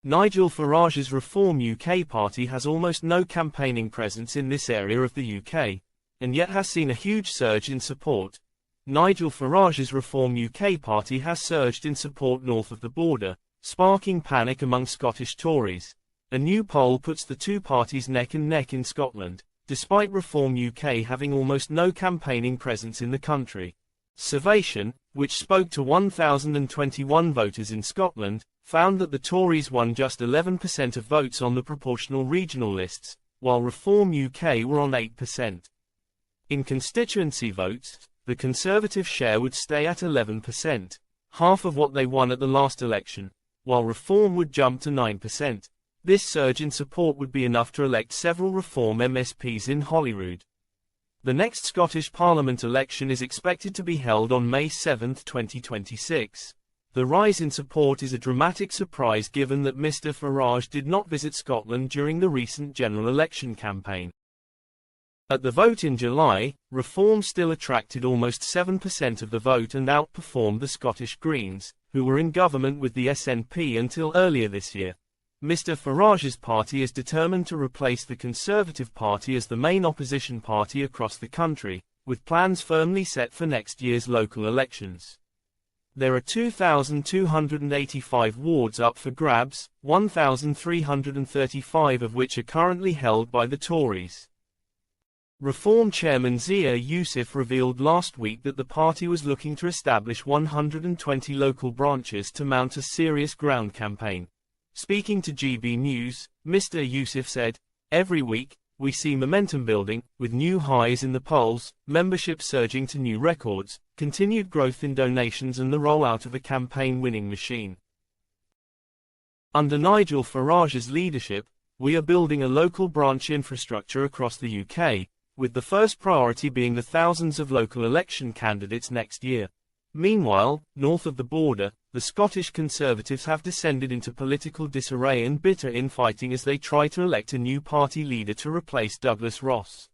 Nigel Farage's Reform UK party has almost no campaigning presence in this area of the UK, and yet has seen a huge surge in support. Nigel Farage's Reform UK party has surged in support north of the border, sparking panic among Scottish Tories. A new poll puts the two parties neck and neck in Scotland, despite Reform UK having almost no campaigning presence in the country. Survation, which spoke to 1,021 voters in Scotland, found that the Tories won just 11% of votes on the proportional regional lists, while Reform UK were on 8%. In constituency votes, the Conservative share would stay at 11%, half of what they won at the last election, while Reform would jump to 9%. This surge in support would be enough to elect several Reform MSPs in Holyrood. The next Scottish Parliament election is expected to be held on May 7, 2026. The rise in support is a dramatic surprise given that Mr. Farage did not visit Scotland during the recent general election campaign. At the vote in July, Reform still attracted almost 7% of the vote and outperformed the Scottish Greens, who were in government with the SNP until earlier this year. Mr. Farage's party is determined to replace the Conservative Party as the main opposition party across the country, with plans firmly set for next year's local elections. There are 2,285 wards up for grabs, 1,335 of which are currently held by the Tories. Reform Chairman Zia Youssef revealed last week that the party was looking to establish 120 local branches to mount a serious ground campaign. Speaking to GB News, Mr. Youssef said, "Every week, we see momentum building, with new highs in the polls, membership surging to new records, continued growth in donations and the rollout of a campaign-winning machine. Under Nigel Farage's leadership, we are building a local branch infrastructure across the UK, with the first priority being the thousands of local election candidates next year." Meanwhile, north of the border, the Scottish Conservatives have descended into political disarray and bitter infighting as they try to elect a new party leader to replace Douglas Ross.